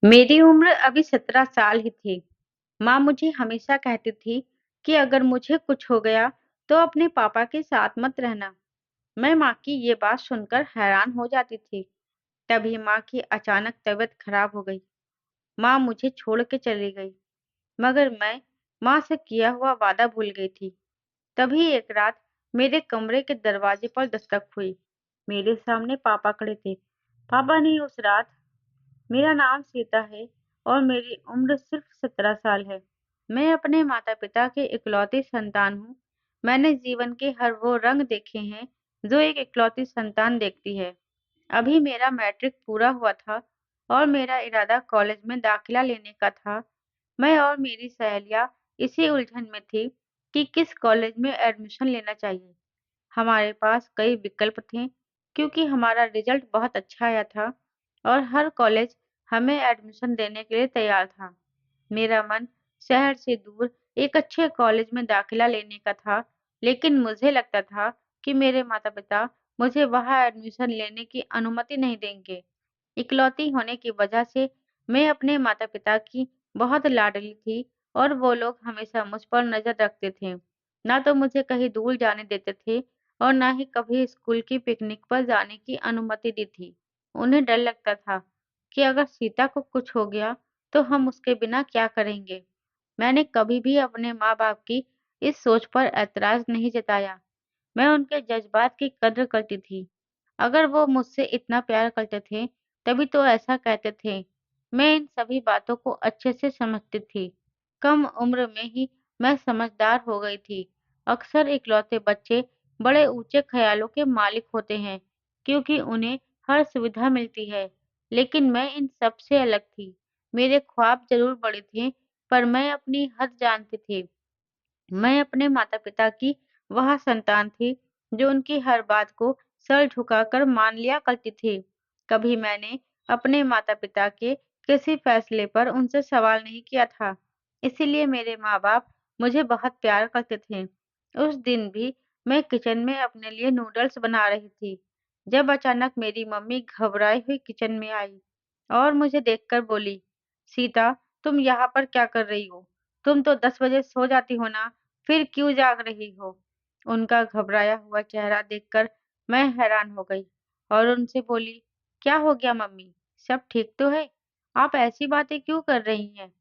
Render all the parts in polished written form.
मेरी उम्र अभी 17 साल ही थी। माँ मुझे हमेशा कहती थी कि अगर मुझे कुछ हो गया तो अपने पापा के साथ मत रहना। मैं माँ की ये बात सुनकर हैरान हो जाती थी। तभी माँ की अचानक तबीयत खराब हो गई। माँ मुझे छोड़ के चली गई, मगर मैं माँ से किया हुआ वादा भूल गई थी। तभी एक रात मेरे कमरे के दरवाजे पर दस्तक हुई। मेरे सामने पापा खड़े थे। पापा ने उस रात मेरा नाम सीता है और मेरी उम्र सिर्फ 17 साल है। मैं अपने माता-पिता के इकलौती संतान हूँ। मैंने जीवन के हर वो रंग देखे हैं जो एक इकलौती संतान देखती है। अभी मेरा मैट्रिक पूरा हुआ था और मेरा इरादा कॉलेज में दाखिला लेने का था। मैं और मेरी सहेलियाँ इसी उलझन में थी कि किस कॉलेज में एडमिशन लेना चाहिए। हमारे पास कई विकल्प थे क्योंकि हमारा रिजल्ट बहुत अच्छा आया था और हर कॉलेज हमें एडमिशन देने के लिए तैयार था। मेरा मन शहर से दूर एक अच्छे कॉलेज में दाखिला लेने का था, लेकिन मुझे लगता था कि मेरे माता-पिता मुझे वहाँ एडमिशन लेने की अनुमति नहीं देंगे। इकलौती होने की वजह से मैं अपने माता-पिता की बहुत लाडली थी और वो लोग हमेशा मुझ पर नज़र रखते थे। ना तो मुझे कहीं दूर जाने देते थे और ना ही कभी स्कूल की पिकनिक पर जाने की अनुमति दी थी। उन्हें डर लगता था कि अगर सीता को कुछ हो गया तो हम उसके बिना क्या करेंगे। मैंने कभी भी अपने माँ-बाप की इस सोच पर ऐतराज़ नहीं जताया। मैं उनके जज़्बात की कद्र करती थी। अगर वो मुझसे इतना प्यार करते थे, तभी तो ऐसा कहते थे। मैं इन सभी बातों को अच्छे से समझती थी। कम उम्र में ही मैं समझदार हो गई थी। अक्सर इकलौते बच्चे बड़े ऊँचे ख़्यालों के मालिक होते हैं, क्योंकि उन्हें हर सुविधा मिलती है। लेकिन मैं इन सब से अलग थी। मेरे ख्वाब ज़रूर बड़े थे, पर मैं अपनी हद जानती थी। मैं अपने माता-पिता की वह संतान थी, जो उनकी हर बात को सर झुकाकर मान लिया करती थी। कभी मैंने अपने माता-पिता के किसी फैसले पर उनसे सवाल नहीं किया था, इसीलिए मेरे माँ-बाप मुझे बहुत प्यार करते थे। उस दिन भी मैं किचन में अपने लिए नूडल्स बना रही थी, जब अचानक मेरी मम्मी घबराई हुई किचन में आई और मुझे देखकर बोली, "सीता, तुम यहाँ पर क्या कर रही हो? तुम तो 10 बजे सो जाती हो ना, फिर क्यों जाग रही हो?" उनका घबराया हुआ चेहरा देखकर मैं हैरान हो गई और उनसे बोली, "क्या हो गया मम्मी? सब ठीक तो है? आप ऐसी बातें क्यों कर रही हैं?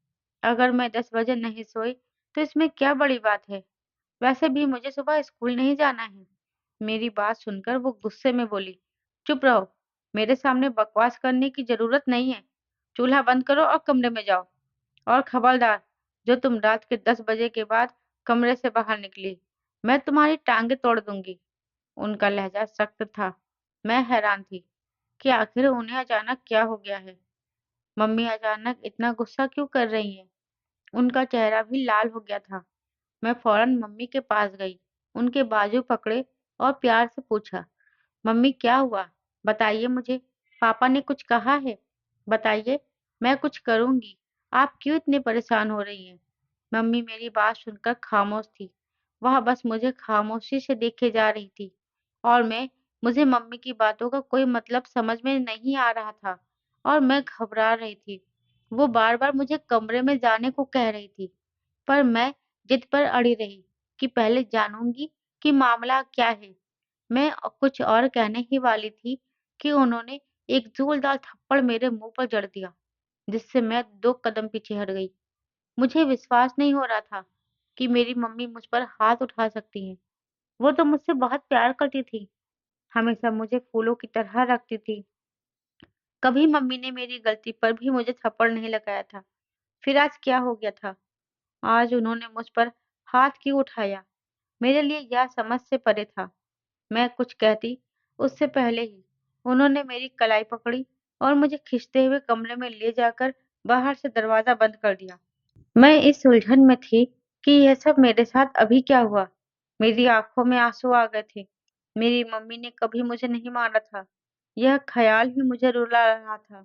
अगर मैं 10 बजे नहीं सोई, तो इसमें क्या बड़ी बात है? वैसे भी मुझे सुबह स्कूल नहीं जाना है।" मेरी बात सुनकर वो गुस्से में बोली, "चुप रहो, मेरे सामने बकवास करने की ज़रूरत नहीं है। चूल्हा बंद करो और कमरे में जाओ। और खबरदार, जो तुम रात के 10 बजे के बाद कमरे से बाहर निकली, मैं तुम्हारी टाँगें तोड़ दूँगी।" उनका लहज़ा सख्त था। मैं हैरान थी कि आखिर उन्हें अचानक क्या हो गया है? मम्मी अचानक इतना गुस्सा क्यों कर रही हैं? उनका चेहरा भी लाल हो गया था। मैं फ़ौरन मम्मी के पास गई, उनके बाजू पकड़े और प्यार से पूछा, "मम्मी क्या हुआ? बताइए मुझे, पापा ने कुछ कहा है? बताइए, मैं कुछ करूँगी। आप क्यों इतनी परेशान हो रही हैं?" मम्मी मेरी बात सुनकर खामोश थी। वह बस मुझे खामोशी से देखे जा रही थी और मुझे मम्मी की बातों का कोई मतलब समझ में नहीं आ रहा था और मैं घबरा रही थी। वो बार-बार मुझे कमरे में जाने को कह रही थी, पर मैं जिद पर अड़ी रही कि पहले जानूँगी कि मामला क्या है। मैं कुछ और कहने ही वाली थी कि उन्होंने एक जोरदार थप्पड़ मेरे मुँह पर जड़ दिया, जिससे मैं 2 कदम पीछे हट गई। मुझे विश्वास नहीं हो रहा था कि मेरी मम्मी मुझ पर हाथ उठा सकती हैं। वो तो मुझसे बहुत प्यार करती थी, हमेशा मुझे फूलों की तरह रखती थी। कभी मम्मी ने मेरी गलती पर भी मुझे थप्पड़ नहीं लगाया था। फिर आज क्या हो गया था? आज उन्होंने मुझ पर हाथ क्यों उठाया? मेरे लिए यह समझ से परे था। मैं कुछ कहती उससे पहले ही उन्होंने मेरी कलाई पकड़ी और मुझे खींचते हुए कमरे में ले जाकर बाहर से दरवाज़ा बंद कर दिया। मैं इस उलझन में थी कि यह सब मेरे साथ अभी क्या हुआ। मेरी आँखों में आँसू आ गए थे। मेरी मम्मी ने कभी मुझे नहीं मारा था। यह ख़्याल ही मुझे रुला रहा था।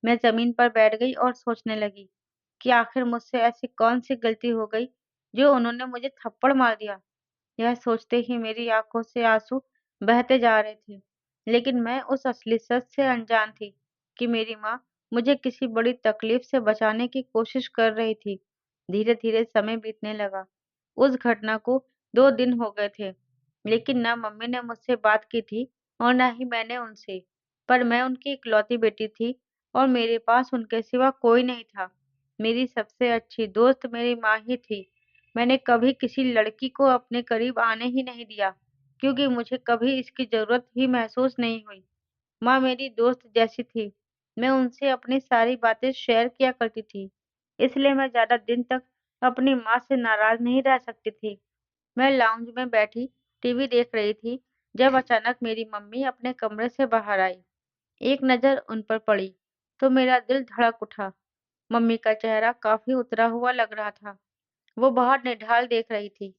मैं ज़मीन पर बैठ गई और सोचने लगी कि आखिर मुझसे ऐसी कौन-सी गलती हो गई जो उन्होंने मुझे थप्पड़ मार दिया। यह सोचते ही मेरी आँखों से आँसू बहते जा रहे थे। लेकिन मैं उस असली सच से अनजान थी कि मेरी माँ मुझे किसी बड़ी तकलीफ से बचाने की कोशिश कर रही थी। धीरे-धीरे समय बीतने लगा। उस घटना को 2 दिन हो गए थे, लेकिन ना मम्मी ने मुझसे बात की थी और ना ही मैंने उनसे। पर मैं उनकी इकलौती बेटी थी और मेरे पास उनके सिवा कोई नहीं था। मेरी सबसे अच्छी दोस्त मेरी माँ ही थी। मैंने कभी किसी लड़की को अपने करीब आने ही नहीं दिया, क्योंकि मुझे कभी इसकी ज़रूरत ही महसूस नहीं हुई। माँ मेरी दोस्त जैसी थी। मैं उनसे अपनी सारी बातें शेयर किया करती थी, इसलिए मैं ज़्यादा दिन तक अपनी माँ से नाराज़ नहीं रह सकती थी। मैं लाउंज में बैठी टीवी देख रही थी, जब अचानक मेरी मम्मी अपने कमरे से बाहर आई। एक नज़र उन पर पड़ी, तो मेरा दिल धड़क उठा। मम्मी का चेहरा काफ़ी उतरा हुआ लग रहा था। वो बहुत निढाल देख रही थी।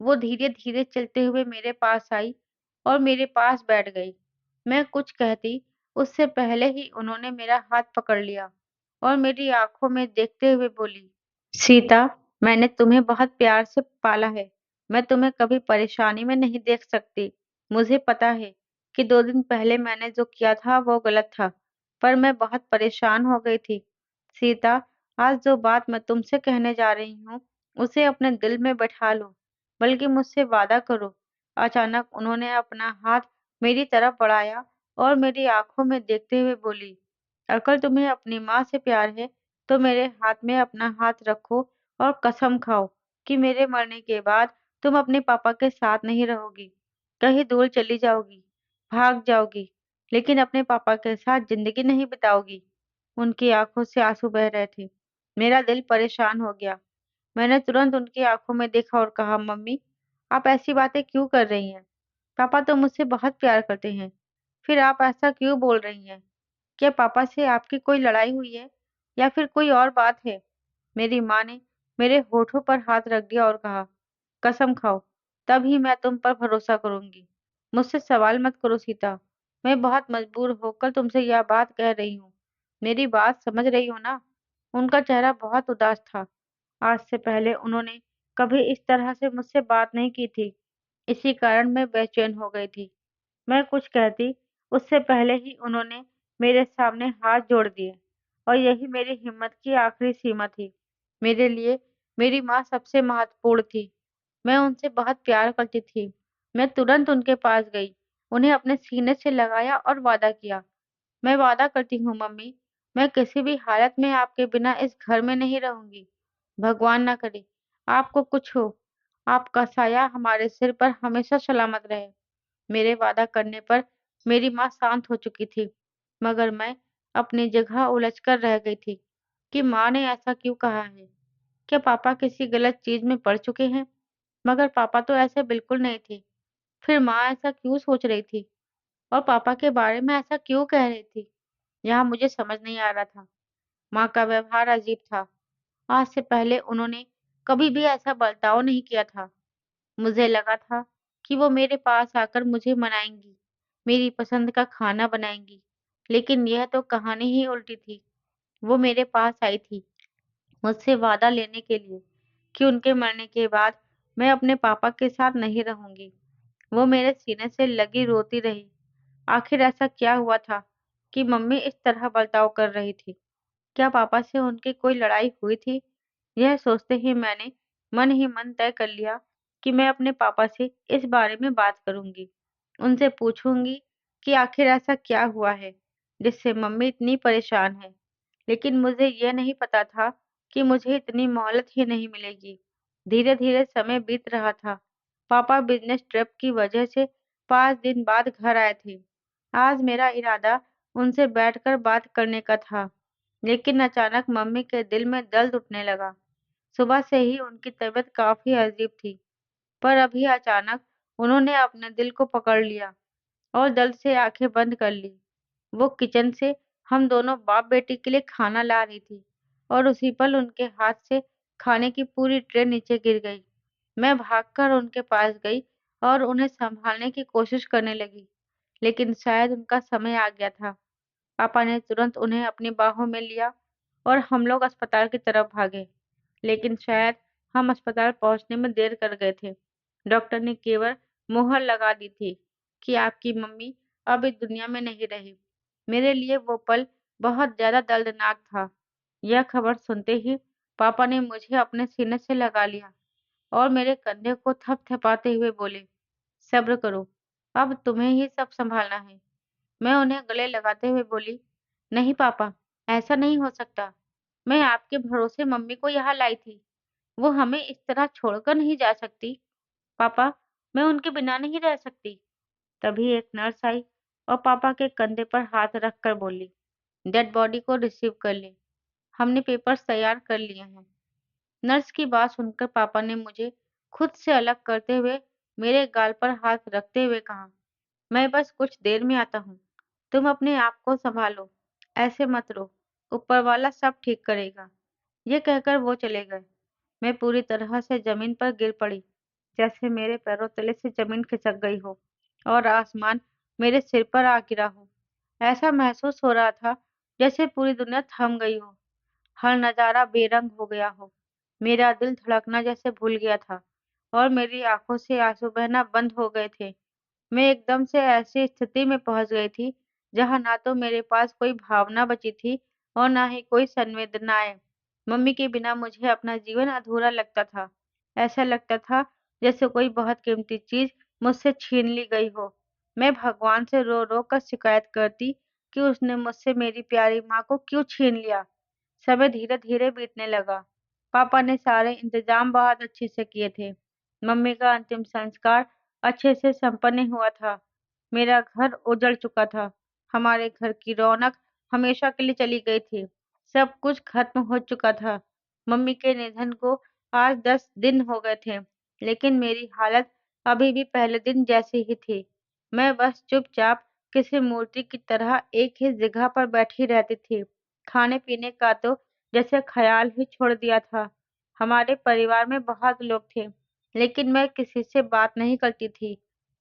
वो धीरे-धीरे चलते हुए मेरे पास आई और मेरे पास बैठ गई। मैं कुछ कहती, उससे पहले ही उन्होंने मेरा हाथ पकड़ लिया और मेरी आँखों में देखते हुए बोली, सीता, मैंने तुम्हें बहुत प्यार से पाला है। मैं तुम्हें कभी परेशानी में नहीं देख सकती। मुझे पता है कि 2 दिन पहले मैंने जो किया था वो गलत था, पर मैं बहुत परेशान हो गई थी। सीता, आज जो बात मैं तुमसे कहने जा रही हूँ, उसे अपने दिल में बैठा लो, बल्कि मुझसे वादा करो। अचानक उन्होंने अपना हाथ मेरी तरफ बढ़ाया और मेरी आँखों में देखते हुए बोली, अगर तुम्हें अपनी माँ से प्यार है, तो मेरे हाथ में अपना हाथ रखो और कसम खाओ कि मेरे मरने के बाद तुम अपने पापा के साथ नहीं रहोगी, कहीं दूर चली जाओगी, भाग जाओगी, लेकिन अपने पापा के साथ ज़िंदगी नहीं बिताओगी। उनकी आँखों से आँसू बह रहे थे। मेरा दिल परेशान हो गया। मैंने तुरंत उनकी आँखों में देखा और कहा, मम्मी, आप ऐसी बातें क्यों कर रही हैं? पापा तो मुझसे बहुत प्यार करते हैं, फिर आप ऐसा क्यों बोल रही हैं? क्या पापा से आपकी कोई लड़ाई हुई है या फिर कोई और बात है? मेरी माँ ने मेरे होठों पर हाथ रख दिया और कहा, कसम खाओ, तभी मैं तुम पर भरोसा करूंगी। मुझसे सवाल मत करो सीता। मैं बहुत मजबूर होकर तुमसे यह बात कह रही हूँ। मेरी बात समझ रही हो ना? उनका चेहरा बहुत उदास था। आज से पहले उन्होंने कभी इस तरह से मुझसे बात नहीं की थी। इसी कारण मैं बेचैन हो गई थी। मैं कुछ कहती, उससे पहले ही उन्होंने मेरे सामने हाथ जोड़ दिए और यही मेरी हिम्मत की आखिरी सीमा थी। मेरे लिए मेरी माँ सबसे महत्वपूर्ण थी। मैं उनसे बहुत प्यार करती थी। मैं तुरंत उनके पास गई, उन्हें अपने सीने से लगाया और वादा किया, मैं वादा करती हूँ मम्मी, मैं किसी भी हालत में आपके बिना इस घर में नहीं रहूंगी। भगवान ना करे आपको कुछ हो। आपका साया हमारे सिर पर हमेशा सलामत रहे। मेरे वादा करने पर मेरी माँ शांत हो चुकी थी, मगर मैं अपनी जगह उलझकर रह गई थी कि माँ ने ऐसा क्यों कहा है। क्या पापा किसी गलत चीज में पड़ चुके हैं? मगर पापा तो ऐसे बिल्कुल नहीं थे। फिर माँ ऐसा क्यों सोच रही थी और पापा के बारे में ऐसा क्यों कह रही थी? यहाँ मुझे समझ नहीं आ रहा था। माँ का व्यवहार अजीब था। आज से पहले उन्होंने कभी भी ऐसा बर्ताव नहीं किया था। मुझे लगा था कि वो मेरे पास आकर मुझे मनाएँगी, मेरी पसंद का खाना बनाएँगी, लेकिन यह तो कहानी ही उल्टी थी। वो मेरे पास आई थी, मुझसे वादा लेने के लिए कि उनके मरने के बाद मैं अपने पापा के साथ नहीं रहूँगी। वो मेरे सीने से लगी रोती रही। आखिर ऐसा क्या हुआ था कि मम्मी इस तरह बर्ताव कर रही थी? क्या पापा से उनकी कोई लड़ाई हुई थी? यह सोचते ही मैंने मन ही मन तय कर लिया कि मैं अपने पापा से इस बारे में बात करूंगी। उनसे पूछूंगी कि आखिर ऐसा क्या हुआ है जिससे मम्मी इतनी परेशान है। लेकिन मुझे यह नहीं पता था कि मुझे इतनी मोहलत ही नहीं मिलेगी। धीरे-धीरे समय बीत रहा था। पापा बिजनेस ट्रिप की वजह से 5 दिन बाद घर आए थे। आज मेरा इरादा उनसे बैठकर बात करने का था, लेकिन अचानक मम्मी के दिल में दर्द उठने लगा। सुबह से ही उनकी तबीयत काफ़ी अजीब थी, पर अभी अचानक उन्होंने अपने दिल को पकड़ लिया और दर्द से आंखें बंद कर ली। वो किचन से हम दोनों बाप-बेटी के लिए खाना ला रही थी और उसी पल उनके हाथ से खाने की पूरी ट्रे नीचे गिर गई। मैं भागकर उनके पास गई और उन्हें संभालने की कोशिश करने लगी, लेकिन शायद उनका समय आ गया था। पापा ने तुरंत उन्हें अपनी बाहों में लिया और हम लोग अस्पताल की तरफ भागे, लेकिन शायद हम अस्पताल पहुंचने में देर कर गए थे। डॉक्टर ने केवल मुहर लगा दी थी कि आपकी मम्मी अब इस दुनिया में नहीं रही। मेरे लिए वो पल बहुत ज़्यादा दर्दनाक था। यह खबर सुनते ही पापा ने मुझे अपने सीने से लगा लिया और मेरे कंधे को थपथपाते हुए बोले, "सब्र करो, अब तुम्हें ही सब सँभालना है।" मैं उन्हें गले लगाते हुए बोली, "नहीं पापा, ऐसा नहीं हो सकता। मैं आपके भरोसे मम्मी को यहाँ लाई थी। वो हमें इस तरह छोड़कर नहीं जा सकती। पापा, मैं उनके बिना नहीं रह सकती।" तभी एक नर्स आई और पापा के कंधे पर हाथ रखकर बोली, "डेड बॉडी को रिसीव कर ले। हमने पेपर्स तैयार कर लिए हैं।" नर्स की बात सुनकर पापा ने मुझे खुद से अलग करते हुए मेरे गाल पर हाथ रखते हुए कहा, "मैं बस कुछ देर में आता हूँ। तुम अपने आप को सँभालो, ऐसे मत रो, ऊपर वाला सब ठीक करेगा।" ये कहकर वो चले गए। मैं पूरी तरह से ज़मीन पर गिर पड़ी, जैसे मेरे पैरों तले से ज़मीन खिसक गई हो और आसमान मेरे सिर पर आ गिरा हो। ऐसा महसूस हो रहा था जैसे पूरी दुनिया थम गई हो, हर नज़ारा बेरंग हो गया हो। मेरा दिल धड़कना जैसे भूल गया था और मेरी आँखों से आँसू बहना बंद हो गए थे। मैं एकदम से ऐसी स्थिति में पहुँच गई थी, जहाँ ना तो मेरे पास कोई भावना बची थी और ना ही कोई संवेदनाएँ। मम्मी के बिना मुझे अपना जीवन अधूरा लगता था। ऐसा लगता था जैसे कोई बहुत कीमती चीज़ मुझसे छीन ली गई हो। मैं भगवान से रो-रो कर शिकायत करती कि उसने मुझसे मेरी प्यारी माँ को क्यों छीन लिया। समय धीरे-धीरे बीतने लगा। पापा ने सारे इंतज़ाम बहुत अच्छे से किए थे। मम्मी का अंतिम संस्कार अच्छे से संपन्न हुआ था। मेरा घर उजड़ चुका था। हमारे घर की रौनक हमेशा के लिए चली गई थी। सब कुछ खत्म हो चुका था। मम्मी के निधन को आज 10 दिन हो गए थे, लेकिन मेरी हालत अभी भी पहले दिन जैसी ही थी। मैं बस चुपचाप किसी मूर्ति की तरह एक ही जगह पर बैठी रहती थी। खाने-पीने का तो जैसे ख़्याल ही छोड़ दिया था। हमारे परिवार में बहुत लोग थे, लेकिन मैं किसी से बात नहीं करती थी।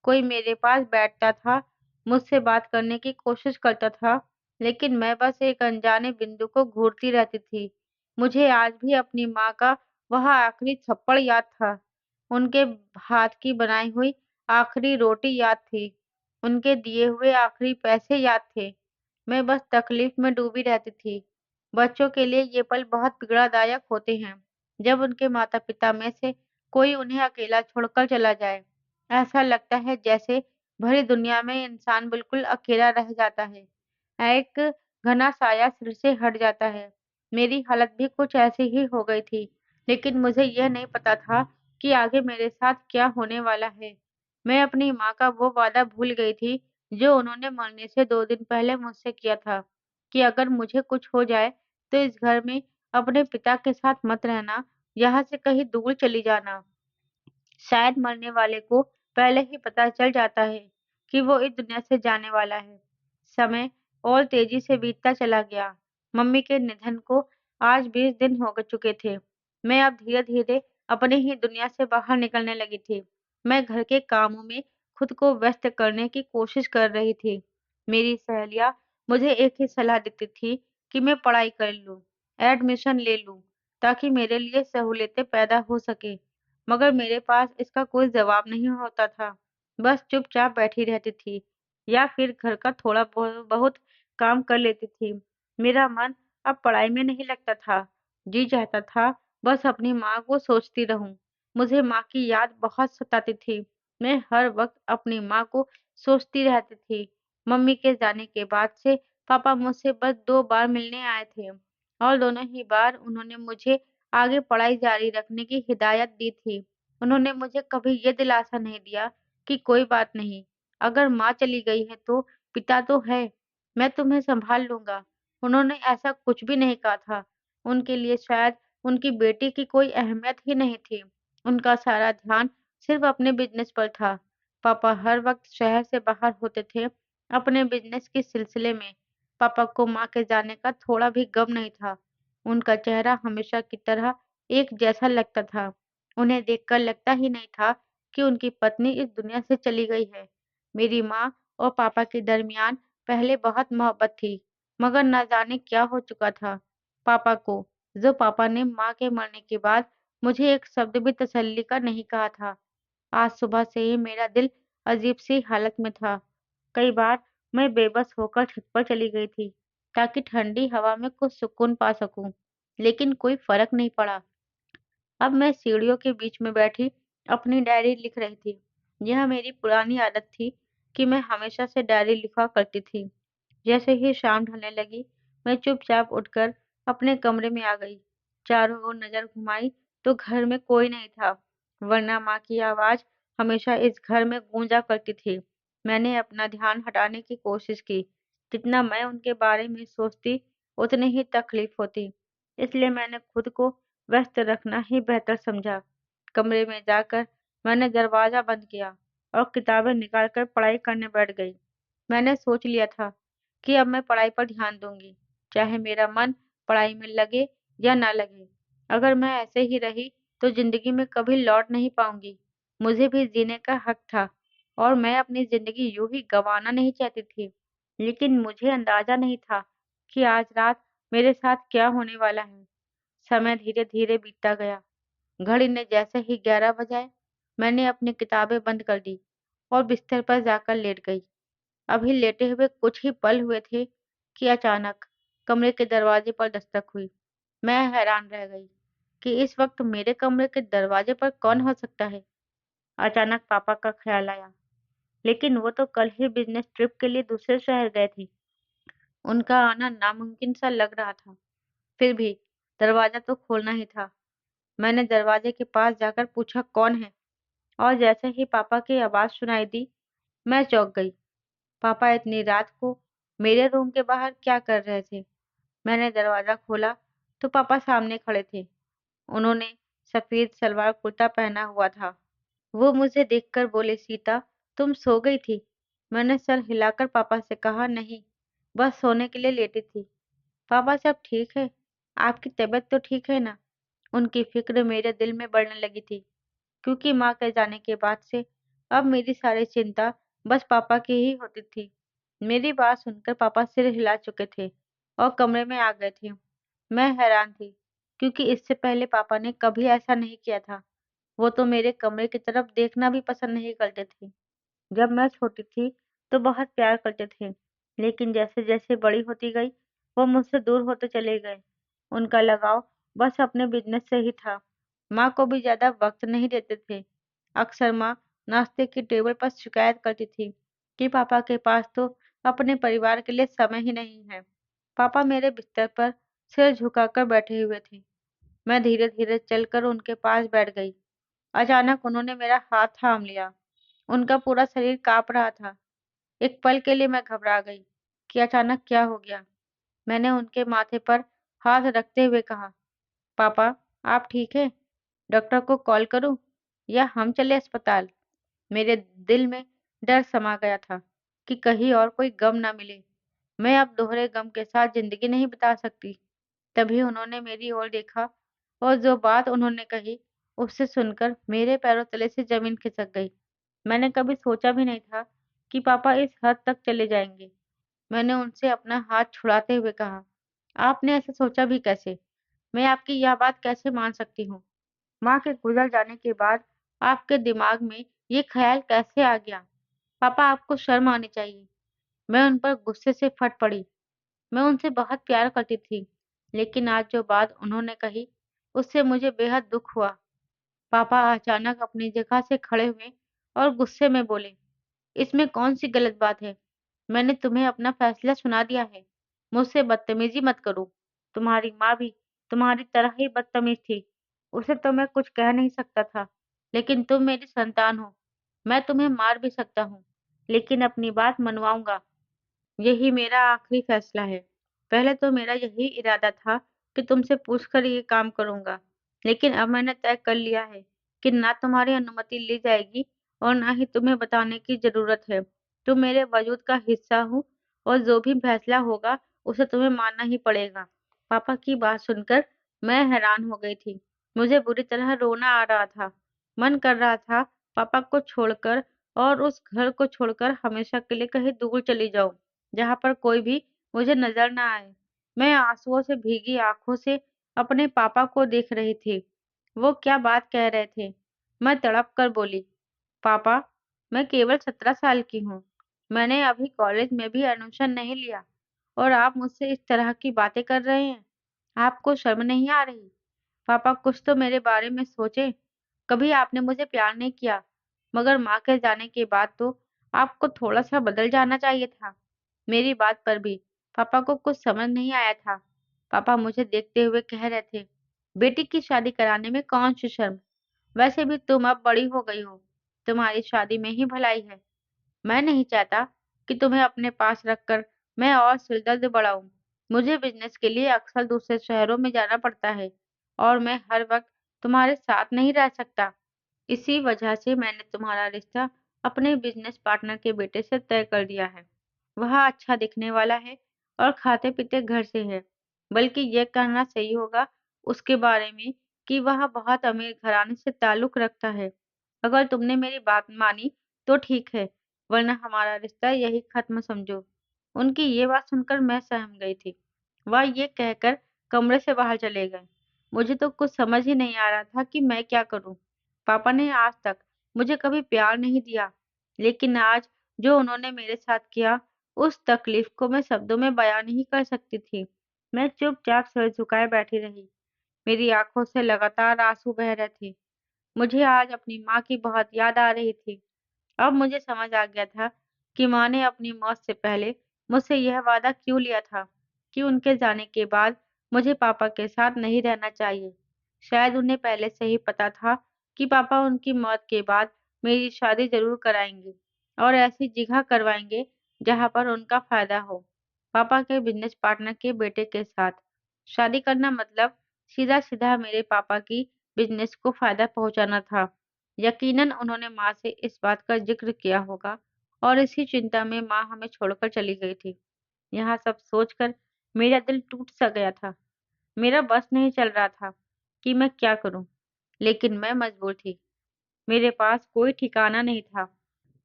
कोई मेरे पास बैठता था, मुझसे बात करने की कोशिश करता था, लेकिन मैं बस एक अनजाने बिंदु को घूरती रहती थी। मुझे आज भी अपनी माँ का वह आखिरी थप्पड़ याद था। उनके हाथ की बनाई हुई आखिरी रोटी याद थी। उनके दिए हुए आखिरी पैसे याद थे। मैं बस तकलीफ में डूबी रहती थी। बच्चों के लिए ये पल बहुत पीड़ादायक होते हैं, जब उनके माता-पिता में से कोई उन्हें अकेला छोड़कर चला जाए। ऐसा लगता है जैसे भरी दुनिया में इंसान बिल्कुल अकेला रह जाता है। एक घना साया सिर से हट जाता है। मेरी हालत भी कुछ ऐसी ही हो गई थी, लेकिन मुझे यह नहीं पता था कि आगे मेरे साथ क्या होने वाला है। मैं अपनी माँ का वो वादा भूल गई थी, जो उन्होंने मरने से 2 दिन पहले मुझसे किया था, कि अगर मुझे कुछ हो जाए, तो इस घर में अपने पिता के साथ मत रहना, यहाँ से कहीं दूर चली जाना। शायद मरने वाले को पहले ही पता चल जाता है कि वो इस दुनिया से जाने वाला है। समय और तेजी से बीतता चला गया। मम्मी के निधन को आज 20 दिन हो चुके थे। मैं अब धीरे-धीरे अपनी ही दुनिया से बाहर निकलने लगी थी। मैं घर के कामों में खुद को व्यस्त करने की कोशिश कर रही थी। मेरी सहेलियाँ मुझे एक ही सलाह देती थी कि मैं पढ़ाई कर लूँ, एडमिशन ले लूँ, ताकि मेरे लिए सहूलियतें पैदा हो सकें। मगर मेरे पास इसका कोई जवाब नहीं होता था। बस चुपचाप बैठी रहती थी या फिर घर का थोड़ा बहुत काम कर लेती थी। मेरा मन अब पढ़ाई में नहीं लगता था। जी चाहता था बस अपनी माँ को सोचती रहूं। मुझे माँ की याद बहुत सताती थी। मैं हर वक्त अपनी माँ को सोचती रहती थी। मम्मी के जाने के बाद से पापा मुझसे बस 2 बार मिलने आए थे और दोनों ही बार उन्होंने मुझे आगे पढ़ाई जारी रखने की हिदायत दी थी। उन्होंने मुझे कभी ये दिलासा नहीं दिया कि कोई बात नहीं, अगर माँ चली गई है तो पिता तो है, मैं तुम्हें सँभाल लूँगा। उन्होंने ऐसा कुछ भी नहीं कहा था। उनके लिए शायद उनकी बेटी की कोई अहमियत ही नहीं थी। उनका सारा ध्यान सिर्फ़ अपने बिज़नेस पर था। पापा हर वक़्त शहर से बाहर होते थे, अपने बिज़नेस के सिलसिले में। पापा को माँ के जाने का थोड़ा भी गम नहीं था। उनका चेहरा हमेशा की तरह एक जैसा लगता था। उन्हें देखकर लगता ही नहीं था कि उनकी पत्नी इस दुनिया से चली गई है। मेरी माँ और पापा के दरमियान पहले बहुत मोहब्बत थी, मगर न जाने क्या हो चुका था। पापा ने माँ के मरने के बाद मुझे एक शब्द भी तसल्ली का नहीं कहा था। आज सुबह से ही मेरा दिल अजीब सी हालत में था। कई बार मैं बेबस होकर छत पर चली गई थी। ताकि ठंडी हवा में कुछ सुकून पा सकूं, लेकिन कोई फर्क नहीं पड़ा। अब मैं सीढ़ियों के बीच में बैठी अपनी डायरी लिख रही थी। यह मेरी पुरानी आदत थी कि मैं हमेशा से डायरी लिखा करती थी। जैसे ही शाम ढलने लगी, मैं चुपचाप उठकर अपने कमरे में आ गई। चारों ओर नजर घुमाई तो घर में कोई नहीं था, वरना माँ की आवाज हमेशा इस घर में गूंजा करती थी। मैंने अपना ध्यान हटाने की कोशिश की। जितना मैं उनके बारे में सोचती, उतनी ही तकलीफ होती। इसलिए मैंने खुद को व्यस्त रखना ही बेहतर समझा। कमरे में जाकर मैंने दरवाजा बंद किया और किताबें निकालकर पढ़ाई करने बैठ गई। मैंने सोच लिया था कि अब मैं पढ़ाई पर ध्यान दूंगी, चाहे मेरा मन पढ़ाई में लगे या ना लगे। अगर मैं ऐसे ही रही तो जिंदगी में कभी लौट नहीं पाऊंगी। मुझे भी जीने का हक था और मैं अपनी जिंदगी यूं ही गंवाना नहीं चाहती थी। लेकिन मुझे अंदाजा नहीं था कि आज रात मेरे साथ क्या होने वाला है। समय धीरे धीरे बीतता गया। घड़ी ने जैसे ही 11 बजाए, मैंने अपनी किताबें बंद कर दी और बिस्तर पर जाकर लेट गई। अभी लेटे हुए कुछ ही पल हुए थे कि अचानक कमरे के दरवाजे पर दस्तक हुई। मैं हैरान रह गई कि इस वक्त मेरे कमरे के दरवाजे पर कौन हो सकता है। अचानक पापा का ख्याल आया, लेकिन वो तो कल ही बिजनेस ट्रिप के लिए दूसरे शहर गए थे। उनका आना नामुमकिन सा लग रहा था। फिर भी दरवाजा तो खोलना ही था। मैंने दरवाजे के पास जाकर पूछा, कौन है? और जैसे ही पापा की आवाज सुनाई दी, मैं चौंक गई। पापा इतनी रात को मेरे रूम के बाहर क्या कर रहे थे? मैंने दरवाजा खोला तो पापा सामने खड़े थे। उन्होंने सफेद सलवार कुर्ता पहना हुआ था। वो मुझे देखकर बोले, सीता, तुम सो गई थी? मैंने सर हिलाकर पापा से कहा, नहीं, बस सोने के लिए लेटी थी। पापा, सब ठीक है? आपकी तबीयत तो ठीक है ना? उनकी फिक्र मेरे दिल में बढ़ने लगी थी, क्योंकि माँ के जाने के बाद से अब मेरी सारी चिंता बस पापा की ही होती थी। मेरी बात सुनकर पापा सिर हिला चुके थे और कमरे में आ गए थे। मैं हैरान थी, क्योंकि इससे पहले पापा ने कभी ऐसा नहीं किया था। वो तो मेरे कमरे की तरफ देखना भी पसंद नहीं करते थे। जब मैं छोटी थी तो बहुत प्यार करते थे, लेकिन जैसे जैसे बड़ी होती गई, वो मुझसे दूर होते चले गए। उनका लगाव बस अपने बिजनेस से ही था। माँ को भी ज्यादा वक्त नहीं देते थे। अक्सर माँ नाश्ते की टेबल पर शिकायत करती थी कि पापा के पास तो अपने परिवार के लिए समय ही नहीं है। पापा मेरे बिस्तर पर सिर झुकाकर बैठे हुए थे। मैं धीरे धीरे चलकर उनके पास बैठ गई। अचानक उन्होंने मेरा हाथ थाम लिया। उनका पूरा शरीर कांप रहा था। एक पल के लिए मैं घबरा गई कि अचानक क्या हो गया। मैंने उनके माथे पर हाथ रखते हुए कहा, पापा, आप ठीक है? डॉक्टर को कॉल करूं या हम चले अस्पताल? मेरे दिल में डर समा गया था कि कहीं और कोई गम ना मिले। मैं अब दोहरे गम के साथ जिंदगी नहीं बिता सकती। तभी उन्होंने मेरी ओर देखा और जो बात उन्होंने कही, उससे सुनकर मेरे पैरों तले से जमीन खिसक गई। मैंने कभी सोचा भी नहीं था कि पापा इस हद तक चले जाएंगे। मैंने उनसे अपना हाथ छुड़ाते हुए कहा, आपने ऐसा सोचा भी कैसे? मैं आपकी यह बात कैसे मान सकती हूँ? माँ के गुजर जाने के बाद आपके दिमाग में ये ख्याल कैसे आ गया? पापा, आपको शर्म आनी चाहिए। मैं उन पर गुस्से से फट पड़ी। मैं उनसे बहुत प्यार करती थी, लेकिन आज जो बात उन्होंने कही, उससे मुझे बेहद दुख हुआ। पापा अचानक अपनी जगह से खड़े हुए और गुस्से में बोले, इसमें कौन सी गलत बात है? मैंने तुम्हें अपना फैसला सुना दिया है। मुझसे बदतमीजी मत करो। तुम्हारी माँ भी तुम्हारी तरह ही बदतमीज थी। उसे तो मैं कुछ कह नहीं सकता था, लेकिन तुम मेरी संतान हो। मैं तुम्हें मार भी सकता हूँ, लेकिन अपनी बात मनवाऊंगा। यही मेरा आखिरी फैसला है। पहले तो मेरा यही इरादा था कि तुमसे पूछकर ये काम करूंगा, लेकिन अब मैंने तय कर लिया है कि ना तुम्हारी अनुमति ली जाएगी और ना ही तुम्हें बताने की जरूरत है। तुम मेरे वजूद का हिस्सा हो और जो भी फैसला होगा उसे तुम्हें मानना ही पड़ेगा। पापा की बात सुनकर मैं हैरान हो गई थी। मुझे बुरी तरह रोना आ रहा था। मन कर रहा था पापा को छोड़कर और उस घर को छोड़कर हमेशा के लिए कहीं दूर चली जाऊं, जहाँ पर कोई भी मुझे नजर ना आए। मैं आंसुओं से भीगी आंखों से अपने पापा को देख रही थी। वो क्या बात कह रहे थे? मैं तड़प कर बोली, पापा, मैं केवल 17 साल की हूँ। मैंने अभी कॉलेज में भी एडमिशन नहीं लिया और आप मुझसे इस तरह की बातें कर रहे हैं। आपको शर्म नहीं आ रही? पापा कुछ तो मेरे बारे में सोचें। कभी आपने मुझे प्यार नहीं किया, मगर माँ के जाने के बाद तो आपको थोड़ा-सा बदल जाना चाहिए था। मेरी बात पर भी पापा को कुछ समझ नहीं आया था। पापा मुझे देखते हुए कह रहे थे, बेटी की शादी कराने में कौन सी शर्म? वैसे भी तुम अब बड़ी हो गई हो, तुम्हारी शादी में ही भलाई है। मैं नहीं चाहता कि तुम्हें अपने पास रखकर मैं और सिरदर्द बढ़ाऊं। मुझे बिजनेस के लिए अक्सर दूसरे शहरों में जाना पड़ता है और मैं हर वक्त तुम्हारे साथ नहीं रह सकता। इसी वजह से मैंने तुम्हारा रिश्ता अपने बिजनेस पार्टनर के बेटे से तय कर दिया है। वह अच्छा दिखने वाला है और खाते पीते घर से है। बल्कि यह कहना सही होगा उसके बारे में कि वह बहुत अमीर घराने से ताल्लुक रखता है। अगर तुमने मेरी बात मानी तो ठीक है, वरना हमारा रिश्ता यही खत्म समझो। उनकी ये बात सुनकर मैं सहम गई थी। वह ये कहकर कमरे से बाहर चले गए। मुझे तो कुछ समझ ही नहीं आ रहा था कि मैं क्या करूं। पापा ने आज तक मुझे कभी प्यार नहीं दिया, लेकिन आज जो उन्होंने मेरे साथ किया, उस तकलीफ को मैं शब्दों में बयां नहीं कर सकती थी। मैं चुपचाप सिर झुकाए बैठी रही। मेरी आंखों से लगातार आंसू बह रहे थे। मुझे आज अपनी माँ की बहुत याद आ रही थी। अब मुझे समझ आ गया था कि माँ ने अपनी मौत से पहले मुझसे यह वादा क्यों लिया था कि उनके जाने के बाद मुझे पापा के साथ नहीं रहना चाहिए। शायद उन्हें पहले से ही पता था कि पापा उनकी मौत के बाद मेरी शादी जरूर कराएंगे और ऐसी जगह करवाएंगे जहां पर उनका फायदा हो। पापा के बिजनेस पार्टनर के बेटे के साथ शादी करना मतलब सीधा सीधा मेरे पापा की बिजनेस को फायदा पहुंचाना था। यकीनन उन्होंने माँ से इस बात का जिक्र किया होगा और इसी चिंता में माँ हमें छोड़कर चली गई थी। यहाँ सब सोचकर मेरा दिल टूट सा गया था। मेरा बस नहीं चल रहा था कि मैं क्या करूं, लेकिन मैं मजबूर थी। मेरे पास कोई ठिकाना नहीं था।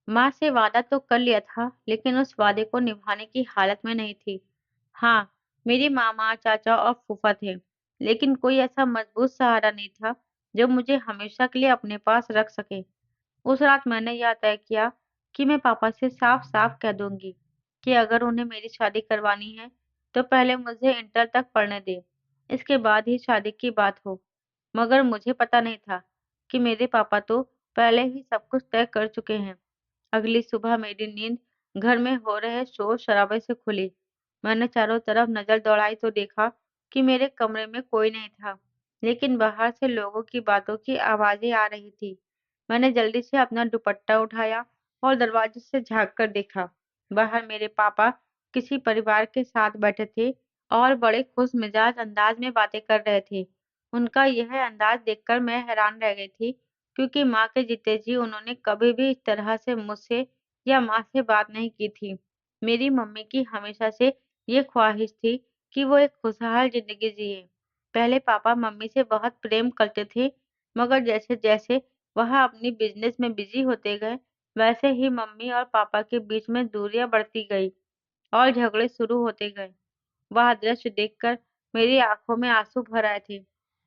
माँ से वादा तो कर लिया था, लेकिन उस वादे को निभाने की हालत में नहीं थी। हाँ, मेरे मामा, चाचा और फूफा थे, लेकिन कोई ऐसा मजबूत सहारा नहीं था जो मुझे हमेशा के लिए अपने पास रख सके। उस रात मैंने यह तय किया कि मैं पापा से साफ-साफ कह दूंगी कि अगर उन्हें मेरी शादी करवानी है, तो पहले मुझे इंटर तक पढ़ने दें, इसके बाद ही शादी की बात हो। मगर मुझे पता नहीं था कि मेरे पापा तो पहले ही सब कुछ तय कर चुके हैं। अगली सुबह मेरी नींद घर में हो रहे शोर-शराबे से खुली। मैंने चारों तरफ नजर दौड़ाई तो देखा कि मेरे कमरे में कोई नहीं था, लेकिन बाहर से लोगों की बातों की आवाजें आ रही थी। मैंने जल्दी से अपना दुपट्टा उठाया और दरवाजे से झाँक कर देखा। बाहर मेरे पापा किसी परिवार के साथ बैठे थे और बड़े खुश मिजाज अंदाज में बातें कर रहे थे। उनका यह अंदाज देखकर मैं हैरान रह गई थी, क्योंकि माँ के जीते जी उन्होंने कभी भी इस तरह से मुझसे या माँ से बात नहीं की थी। मेरी मम्मी की हमेशा से ये ख्वाहिश थी कि वो एक खुशहाल जिंदगी जिए। पहले पापा मम्मी से बहुत प्रेम करते थे, मगर जैसे-जैसे वह अपनी बिजनेस में बिजी होते गए, वैसे ही मम्मी और पापा के बीच में दूरियां बढ़ती गई और झगड़े शुरू होते गए। वह दृश्य देखकर मेरी आंखों में आंसू भर आए थे,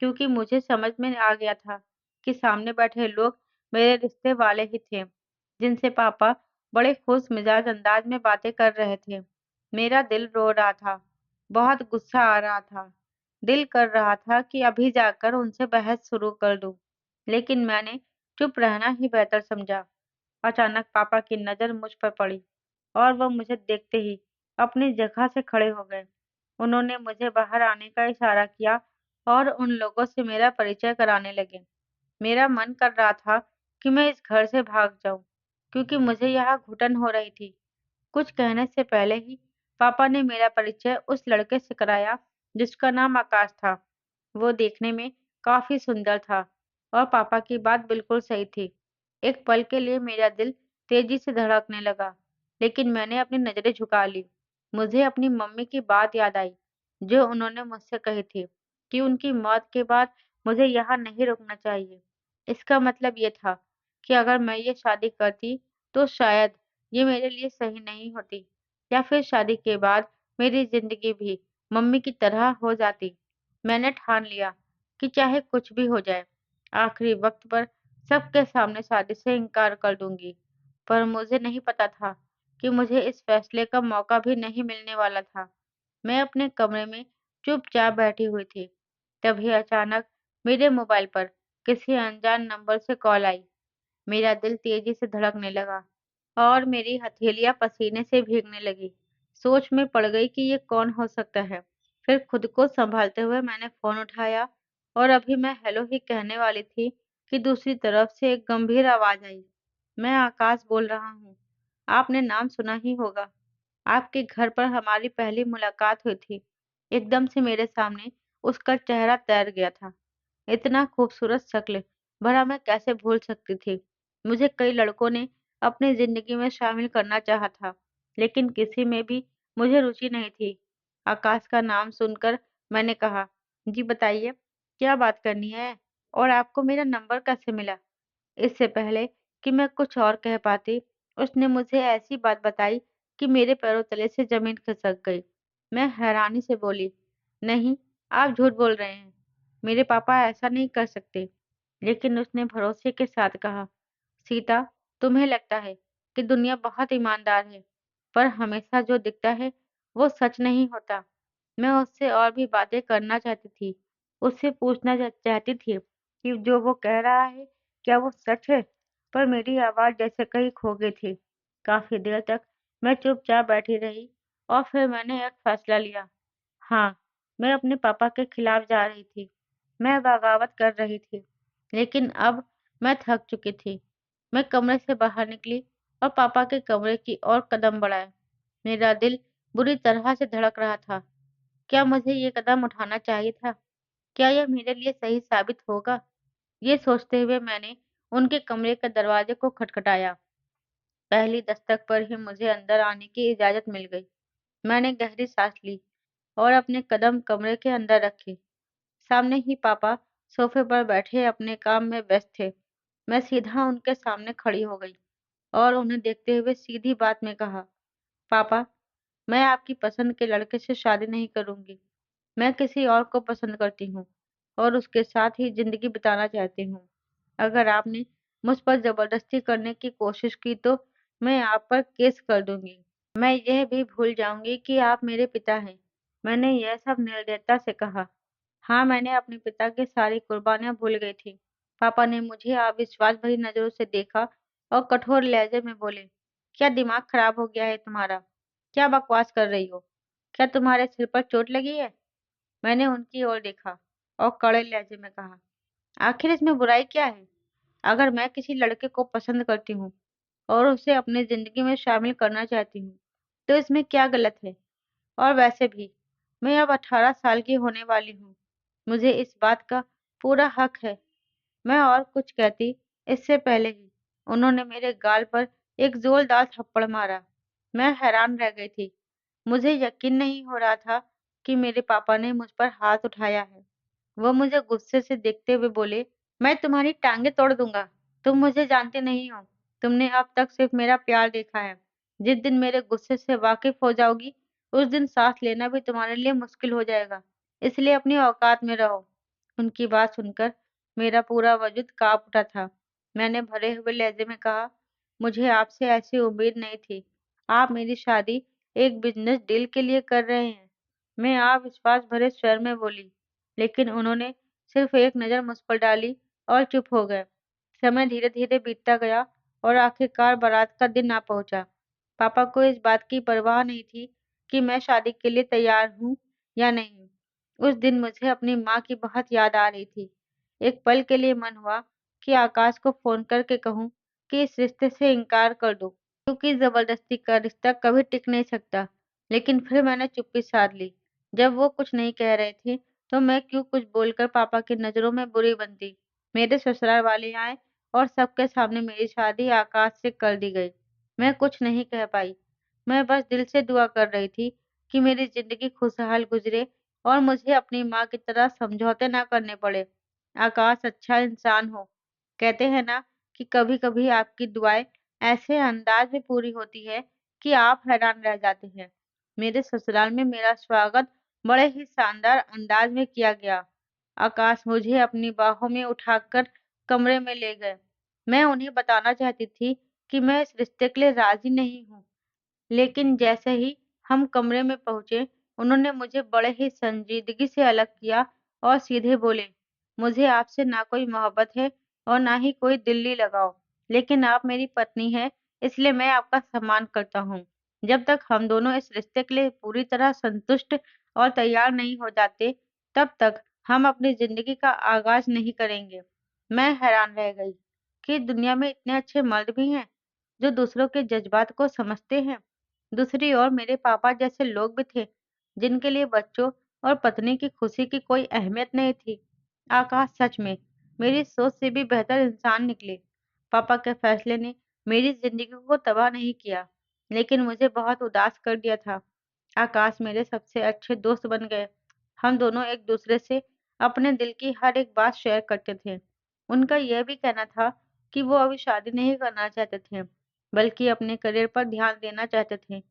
क्योंकि मुझे समझ में आ गया था कि सामने बैठे लोग मेरे रिश्ते वाले ही थे, जिनसे पापा बड़े खुश मिजाज अंदाज में बातें कर रहे थे। मेरा दिल रो रहा था, बहुत गुस्सा आ रहा था। दिल कर रहा था कि अभी जाकर उनसे बहस शुरू कर दूं, लेकिन मैंने चुप रहना ही बेहतर समझा। अचानक पापा की नज़र मुझ पर पड़ी और वह मुझे देखते ही अपनी जगह से खड़े हो गए। उन्होंने मुझे बाहर आने का इशारा किया और उन लोगों से मेरा परिचय कराने लगे। मेरा मन कर रहा था कि मैं इस घर से भाग जाऊं, क्योंकि मुझे यहाँ घुटन हो रही थी। कुछ कहने से पहले ही पापा ने मेरा परिचय उस लड़के से कराया जिसका नाम आकाश था। वो देखने में काफी सुंदर था और पापा की बात बिल्कुल सही थी। एक पल के लिए मेरा दिल तेजी से धड़कने लगा, लेकिन मैंने अपनी नजरें झुका ली। मुझे अपनी मम्मी की बात याद आई, जो उन्होंने मुझसे कही थी कि उनकी मौत के बाद मुझे यहाँ नहीं रुकना चाहिए। इसका मतलब ये था कि अगर मैं ये शादी करती, तो शायद ये मेरे लिए सही नहीं होती, या फिर शादी के बाद मेरी जिंदगी भी मम्मी की तरह हो जाती। मैंने ठान लिया कि चाहे कुछ भी हो जाए, आखिरी वक्त पर सबके सामने शादी से इनकार कर दूंगी। पर मुझे नहीं पता था कि मुझे इस फैसले का मौका भी नहीं मिलने वाला था। मैं अपने कमरे में चुपचाप बैठी हुई थी। तभी अचानक मेरे मोबाइल पर किसी अनजान नंबर से कॉल आई। मेरा दिल तेजी से धड़कने लगा और मेरी हथेलियां पसीने से भीगने लगी। सोच में पड़ गई कि ये कौन हो सकता है। फिर खुद को संभालते हुए मैंने फोन उठाया और अभी मैं हेलो ही कहने वाली थी कि दूसरी तरफ से एक गंभीर आवाज आई। मैं आकाश बोल रहा हूँ। आपने नाम सुना ही होगा। आपके घर पर हमारी पहली मुलाकात हुई थी। एकदम से मेरे सामने उसका चेहरा तैर गया था। इतना खूबसूरत शक्ल भला मैं कैसे भूल सकती थी। मुझे कई लड़कों ने अपनी जिंदगी में शामिल करना चाहा था, लेकिन किसी में भी मुझे रुचि नहीं थी। आकाश का नाम सुनकर मैंने कहा, जी बताइए, क्या बात करनी है और आपको मेरा नंबर कैसे मिला? इससे पहले कि मैं कुछ और कह पाती, उसने मुझे ऐसी बात बताई कि मेरे पैरों तले से जमीन खिसक गई। मैं हैरानी से बोली, नहीं, आप झूठ बोल रहे हैं। मेरे पापा ऐसा नहीं कर सकते। लेकिन उसने भरोसे के साथ कहा, सीता, तुम्हें लगता है कि दुनिया बहुत ईमानदार है, पर हमेशा जो दिखता है वो सच नहीं होता। मैं उससे और भी बातें करना चाहती थी। उससे पूछना चाहती थी कि जो वो कह रहा है क्या वो सच है, पर मेरी आवाज जैसे कहीं खो गई थी। काफी देर तक मैं चुपचाप बैठी रही और फिर मैंने एक फैसला लिया। हाँ, मैं अपने पापा के खिलाफ जा रही थी। मैं बगावत कर रही थी। लेकिन अब मैं थक चुकी थी। मैं कमरे से बाहर निकली और पापा के कमरे की ओर कदम बढ़ाए। मेरा दिल बुरी तरह से धड़क रहा था। क्या मुझे ये कदम उठाना चाहिए था? क्या यह मेरे लिए सही साबित होगा? ये सोचते हुए मैंने उनके कमरे के दरवाजे को खटखटाया। पहली दस्तक पर ही मुझे अंदर आने की इजाजत मिल गई। मैंने गहरी सांस ली और अपने कदम कमरे के अंदर रखे। सामने ही पापा सोफे पर बैठे अपने काम में व्यस्त थे। मैं सीधा उनके सामने खड़ी हो गई और उन्हें देखते हुए सीधी बात में कहा, पापा, मैं आपकी पसंद के लड़के से शादी नहीं करूंगी। मैं किसी और को पसंद करती हूँ और उसके साथ ही जिंदगी बिताना चाहती हूँ। अगर आपने मुझ पर जबरदस्ती करने की कोशिश की तो मैं आप पर केस कर दूंगी। मैं यह भी भूल जाऊंगी कि आप मेरे पिता हैं। मैंने यह सब निर्दयता से कहा। हाँ, मैंने अपने पिता की सारी कुर्बानियां भूल गई थी। पापा ने मुझे अविश्वास भरी नजरों से देखा और कठोर लहजे में बोले, क्या दिमाग खराब हो गया है तुम्हारा? क्या बकवास कर रही हो? क्या तुम्हारे सिर पर चोट लगी है? मैंने उनकी ओर देखा और कड़े लहजे में कहा, आखिर इसमें बुराई क्या है? अगर मैं किसी लड़के को पसंद करती हूँ और उसे अपनी जिंदगी में शामिल करना चाहती हूँ, तो इसमें क्या गलत है? और वैसे भी मैं अब 18 साल की होने वाली हूँ। मुझे इस बात का पूरा हक है। मैं और कुछ कहती इससे पहले ही उन्होंने मेरे गाल पर एक जोरदार थप्पड़ मारा। मैं हैरान रह गई थी। मुझे यकीन नहीं हो रहा था कि मेरे पापा ने मुझ पर हाथ उठाया है। वो मुझे गुस्से से देखते हुए बोले, मैं तुम्हारी टांगे तोड़ दूंगा। तुम मुझे जानते नहीं हो। तुमने अब तक सिर्फ मेरा प्यार देखा है। जिस दिन मेरे गुस्से से वाकिफ हो जाओगी, उस दिन सांस लेना भी तुम्हारे लिए मुश्किल हो जाएगा। इसलिए अपनी औकात में रहो। उनकी बात सुनकर मेरा पूरा वजूद कांप उठा था। मैंने भरे हुए लहजे में कहा, मुझे आपसे ऐसी उम्मीद नहीं थी। आप मेरी शादी एक बिजनेस डील के लिए कर रहे हैं। मैं अविश्वास भरे स्वर में बोली, लेकिन उन्होंने सिर्फ एक नज़र मुझ पर डाली और चुप हो गए। समय धीरे-धीरे बीतता गया और आखिरकार बारात का दिन आ पहुंचा। पापा को इस बात की परवाह नहीं थी कि मैं शादी के लिए तैयार हूँ या नहीं। उस दिन मुझे अपनी माँ की बहुत याद आ रही थी। एक पल के लिए मन हुआ कि आकाश को फोन करके कहूँ कि इस रिश्ते से इनकार कर दो, क्योंकि जबरदस्ती का रिश्ता कभी टिक नहीं सकता। लेकिन फिर मैंने चुप्पी साध ली। जब वो कुछ नहीं कह रहे थे, तो मैं क्यों कुछ बोलकर पापा की नजरों में बुरी बनती। मेरे ससुराल वाले आए और सबके सामने मेरी शादी आकाश से कर दी गई। मैं कुछ नहीं कह पाई। मैं बस दिल से दुआ कर रही थी कि मेरी जिंदगी खुशहाल गुजरे और मुझे अपनी माँ की तरह समझौते ना करने पड़े। आकाश अच्छा इंसान हो। कहते हैं ना कि कभी-कभी आपकी दुआएं ऐसे अंदाज में पूरी होती है कि आप हैरान रह जाते हैं। मेरे ससुराल में मेरा स्वागत बड़े ही शानदार अंदाज में किया गया। आकाश मुझे अपनी बाहों में उठाकर कमरे में ले गए। मैं उन्हें बताना चाहती थी कि मैं इस रिश्ते के लिए राजी नहीं हूँ, लेकिन जैसे ही हम कमरे में पहुंचे, उन्होंने मुझे बड़े ही संजीदगी से अलग किया और सीधे बोले, मुझे आपसे ना कोई मोहब्बत है और ना ही कोई दिल्ली लगाव, लेकिन आप मेरी पत्नी हैं, इसलिए मैं आपका सम्मान करता हूँ। जब तक हम दोनों इस रिश्ते के लिए पूरी तरह संतुष्ट और तैयार नहीं हो जाते, तब तक हम अपनी जिंदगी का आगाज नहीं करेंगे। मैं हैरान रह गई कि दुनिया में इतने अच्छे मर्द भी हैं जो दूसरों के जज्बात को समझते हैं। दूसरी ओर मेरे पापा जैसे लोग भी थे जिनके लिए बच्चों और पत्नी की खुशी की कोई अहमियत नहीं थी। आकाश सच में मेरी सोच से भी बेहतर इंसान निकले। पापा के फैसले ने मेरी जिंदगी को तबाह नहीं किया, लेकिन मुझे बहुत उदास कर दिया था। आकाश मेरे सबसे अच्छे दोस्त बन गए। हम दोनों एक दूसरे से अपने दिल की हर एक बात शेयर करते थे। उनका यह भी कहना था कि वो अभी शादी नहीं करना चाहते थे, बल्कि अपने करियर पर ध्यान देना चाहते थे।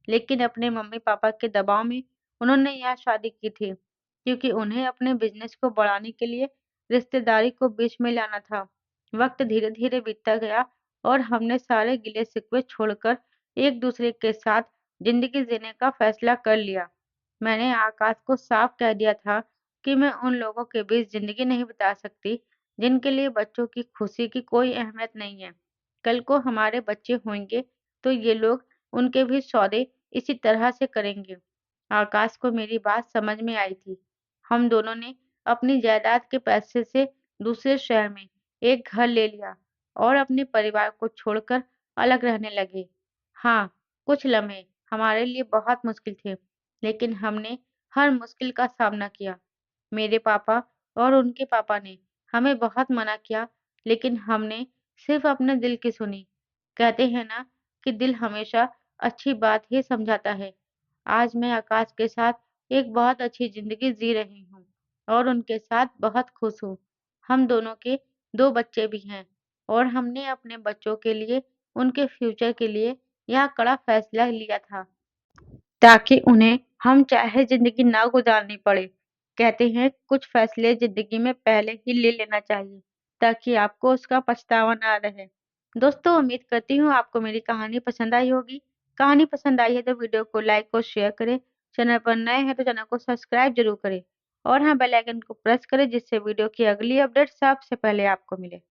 लेकिन अपने मम्मी-पापा के दबाव में उन्होंने यहाँ शादी की थी, क्योंकि उन्हें अपने बिजनेस को बढ़ाने के लिए रिश्तेदारी को बीच में लाना था। वक्त धीरे-धीरे बीतता गया और हमने सारे गिले-शिकवे छोड़कर एक दूसरे के साथ जिंदगी जीने का फैसला कर लिया। मैंने आकाश को साफ कह दिया था कि मैं उन लोगों के बीच जिंदगी नहीं बिता सकती जिनके लिए बच्चों की खुशी की कोई अहमियत नहीं है। कल को हमारे बच्चे होंगे तो ये लोग उनके भी सौदे इसी तरह से करेंगे। आकाश को मेरी बात समझ में आई थी। हम दोनों ने अपनी जायदाद के पैसे से दूसरे शहर में एक घर ले लिया और अपने परिवार को छोड़कर अलग रहने लगे। हाँ, कुछ लम्हे हमारे लिए बहुत मुश्किल थे, लेकिन हमने हर मुश्किल का सामना किया। मेरे पापा और उनके पापा ने हमें बहुत मना किया, लेकिन हमने सिर्फ अपने दिल की सुनी। कहते हैं ना कि दिल हमेशा अच्छी बात ही समझाता है। आज मैं आकाश के साथ एक बहुत अच्छी ज़िंदगी जी रही हूँ और उनके साथ बहुत खुश हूँ। हम दोनों के 2 बच्चे भी हैं और हमने अपने बच्चों के लिए, उनके फ्यूचर के लिए यह कड़ा फैसला लिया था, ताकि उन्हें हम चाहे ज़िंदगी ना गुज़ारनी पड़े। कहते हैं कुछ फैसले ज़िंदगी में पहले ही ले लेना चाहिए, ताकि आपको उसका पछतावा ना रहे। दोस्तों, उम्मीद करती हूँ आपको मेरी कहानी पसंद आई होगी। कहानी पसंद आई है तो वीडियो को लाइक और शेयर करें। चैनल पर नए हैं तो चैनल को सब्सक्राइब ज़रूर करें और हाँ, बेल आइकन को प्रेस करें जिससे वीडियो की अगली अपडेट सबसे पहले आपको मिले।